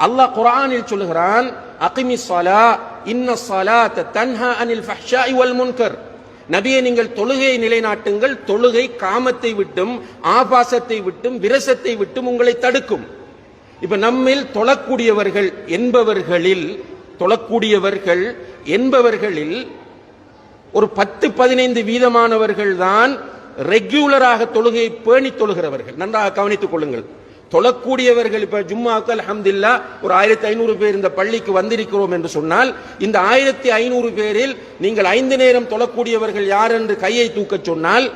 அல்லாஹ் குர்ஆனில் சொல்லுகிறான், அகிமிஸ் ஸலா இன்னஸ் ஸலாத்த தன்ஹா அனில் ஃபஹ்ஷாஇ வல் முன்கர். நபியே, நீங்கள் தொழுகையை நிலைநாட்டுங்கள். தொழுகை காமத்தை விட்டும் ஆபாசத்தை விட்டும் விரசத்தை விட்டும் உங்களை தடுக்கும். இப்ப நம்மில் தொழக்கூடியவர்கள் என்பவர்களில் ஒரு 10-15 வீதமானவர்கள் தான் ரெகுலராக தொழுகையை பேணி தொழுகிறவர்கள். நன்றாக கவனித்துக் கொள்ளுங்கள். தொழக்கூடியவர்கள் இப்ப ஜும்மாவுக்கு அல்ஹம்துலில்லாஹ் ஒரு 1500 பேர் இந்த பள்ளிக்கு வந்திருக்கிறோம் என்று சொன்னால், இந்த 1500 பேரில் நீங்கள் 5 நேரம் தொழக்கூடியவர்கள் யார் என்று கையை தூக்க சொன்னால்,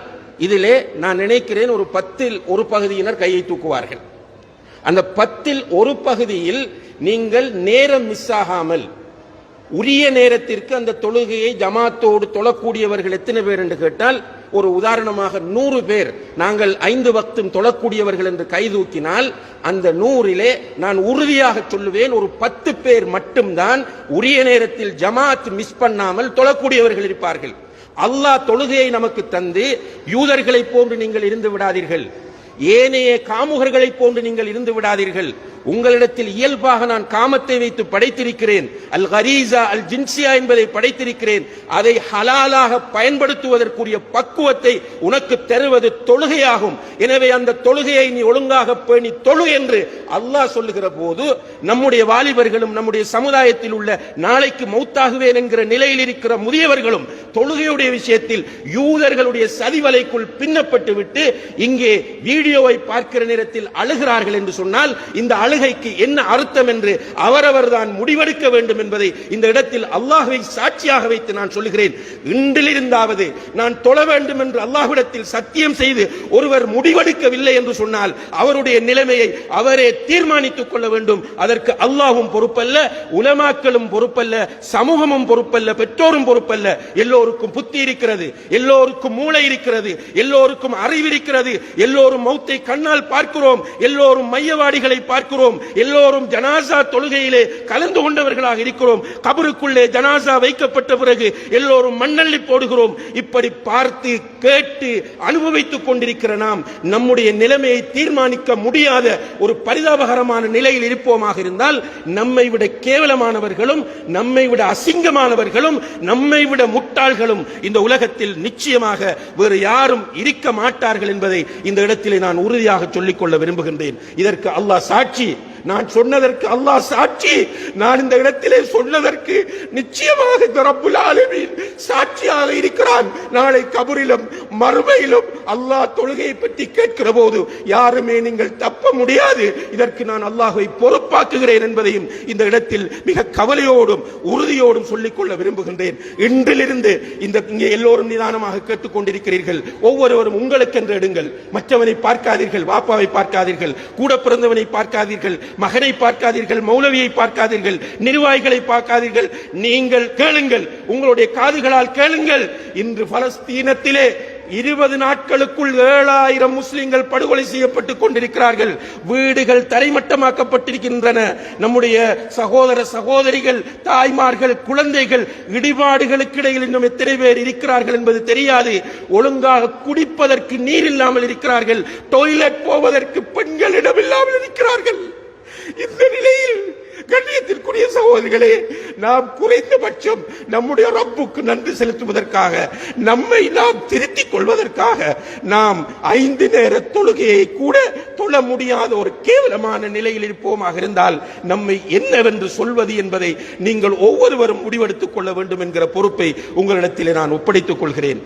இதிலே நான் நினைக்கிறேன் ஒரு 10ல் ஒரு பகுதியினர் கையை தூக்குவார்கள். அந்த 10ல் ஒரு பகுதியில் நீங்கள் நேரம் மிஸ் ஆகாமல் உரிய நேரத்திற்கு அந்த தொழுகையை ஜமாத்தோடு தொழக்கூடியவர்கள் எத்தனை பேர் என்று கேட்டால், ஒரு உதாரணமாக 100 பேர் நாங்கள் 5 வக்தும் தொழக்கூடியவர்கள் என்று கைதூக்கினால், அந்த 100லே நான் உறுதியாக சொல்லுவேன் ஒரு 10 பேர் மட்டும்தான் உரிய நேரத்தில் ஜமாத் மிஸ் பண்ணாமல் தொழக்கூடியவர்கள் இருப்பார்கள். அல்லாஹ் தொழுகையை நமக்கு தந்து யூதர்களை போன்று நீங்கள் இருந்து விடாதீர்கள், ஏனைய காமுகர்களை போன்று நீங்கள் இருந்து விடாதீர்கள். உங்களிடத்தில் இயல்பாக நான் காமத்தை வைத்து படைத்திருக்கிறேன், அல் கரீசா அல் ஜின்சியா என்பதை படைத்திருக்கிறேன். அதை ஹலாலாக பயன்படுத்துவதற்குரிய பக்குவத்தை உனக்கு தருவது தொழுகையாகும். எனவே அந்த தொழுகையை நீ ஒழுங்காக பேணி தொழு என்று அல்லாஹ் சொல்லுகிற போது, நம்முடைய வாலிபர்களும் நம்முடைய சமுதாயத்தில் உள்ள நாளைக்கு மௌத்தாகுவேன் என்கிற நிலையில் இருக்கிற முதியவர்களும் தொழுகையுடைய விஷயத்தில் யூதர்களுடைய சதிவலைக்குள் பின்னப்பட்டு விட்டு இங்கே வீடியோவை பார்க்கிற நேரத்தில் அழுகிறார்கள் என்று சொன்னால், இந்த அழுகைக்கு என்ன அர்த்தம் என்று அவரவர் தான் முடிவெடுக்க வேண்டும் என்பதை இந்த இடத்தில் அல்லாஹ்வை சாட்சியாக வைத்து நான் சொல்லுகிறேன். இன்றிலிருந்தாவது நான் தொழ வேண்டும் என்று அல்லாஹ்விடத்தில் சத்தியம் செய்து ஒருவர் முடிவெடுக்கவில்லை என்று சொன்னால், அவருடைய நிலைமையை அவரே தீர்மானித்துக் கொள்ள வேண்டும். அதற்கு அல்லாஹ்வும் பொறுப்பல்ல, உலமாக்களும் பொறுப்பல்ல, சமூகமும் பொறுப்பல்ல, பெற்றோரும் பொறுப்பல்ல. எல்லோருக்கும் புத்தி இருக்கிறது, எல்லோருக்கும் மூளை இருக்கிறது, எல்லோருக்கும் அறிவு இருக்கிறது. எல்லோரும் மௌத்தை கண்ணால் பார்க்கிறோம், எல்லோரும் மையவாடிகளை பார்க்கிறோம், எல்லோரும் ஜனாசா தொழுகையிலே கலந்து கொண்டவர்களாக இருக்கிறோம். கபருக்குள்ளே ஜனாசா வைக்கப்பட்ட பிறகு எல்லோரும் மண்ணள்ளி போடுகிறோம். இப்படி பார்த்து கேட்டு அனுபவித்துக் கொண்டிருக்கிற நாம் நம்முடைய நிலைமையை தீர்மானிக்க முடியாத ஒரு பரிதாபகரமான நிலையில் இருப்போமாக இருந்தால், நம்மை விட கேவலமானவர்களும் நம்மை விட அசிங்கமானவர்களும் நம்மை விட முட்டாள்களும் இந்த உலகத்தில் நிச்சயமாக வேறு யாரும் இருக்க மாட்டார்கள் என்பதை இந்த இடத்திலே நான் உறுதியாக சொல்லிக்கொள்ள விரும்புகின்றேன். இதற்கு அல்லாஹ் சாட்சி, நான் சொன்னதற்கு அல்லாஹ் சாட்சி. நான் இந்த இடத்திலே சொன்னதற்கு நிச்சயமாக இந்த ரப்புல் ஆலமீன் சாட்சியாக இருக்கிறான். நாளை கபரிலும் மறுமையிலும் அல்லாஹ் தொழுகையை பற்றி கேட்கிற போது யாருமே நீங்கள் தப்ப முடியாது. இதற்கு நான் அல்லாஹ்வை பொறுப்பாக்குகிறேன் என்பதையும் இந்த இடத்தில் மிக கவலையோடும் உறுதியோடும் சொல்லிக்கொள்ள விரும்புகின்றேன். இன்றிலிருந்து இங்கே எல்லோரும் நிதானமாக கேட்டுக் கொண்டிருக்கிறீர்கள். ஒவ்வொருவரும் உங்களுக்கென்று எடுங்கள். மற்றவனை பார்க்காதீர்கள், வாப்பாவை பார்க்காதீர்கள், கூட பிறந்தவனை பார்க்காதீர்கள், மகனை பார்க்காதீர்கள், மௌலவியை பார்க்காதீர்கள், நிர்வாகிகளை பார்க்காதீர்கள். நீங்கள் கேளுங்கள், உங்களுடைய காதுகளால் கேளுங்கள். இன்று பலஸ்தீனத்திலே 20 நாட்களுக்குள் 7000 முஸ்லிம்கள் படுகொலை செய்யப்பட்டுக் கொண்டிருக்கிறார்கள். வீடுகள் தரைமட்டமாக்கப்பட்டிருக்கின்றன. நம்முடைய சகோதர சகோதரிகள், தாய்மார்கள், குழந்தைகள் இடிபாடுகளுக்கு இடையில் இன்னும் எத்தனை பேர் இருக்கிறார்கள் என்பது தெரியாது. ஒழுங்காக குடிப்பதற்கு நீர் இல்லாமல் இருக்கிறார்கள். டாய்லெட் போவதற்கு பெண்கள் இடமில்லாமல் இருக்கிறார்கள். இந்த நிலையில் கண்ணியத்திற்குரிய சகோதரிகளே, நாம் குறைந்தபட்சம் நம்முடைய ரப்புக்கு நன்றி செலுத்துவதற்காக, நம்மை நாம் திருத்திக் கொள்வதற்காக நாம் 5 நேர தொழுகையை கூட தொழ முடியாத ஒரு கேவலமான நிலையில் இருப்போமாக இருந்தால் நம்மை என்னவென்று சொல்வது என்பதை நீங்கள் ஒவ்வொருவரும் முடிவெடுத்துக் கொள்ள வேண்டும் என்கிற பொறுப்பை உங்களிடத்திலே நான் ஒப்படைத்துக் கொள்கிறேன்.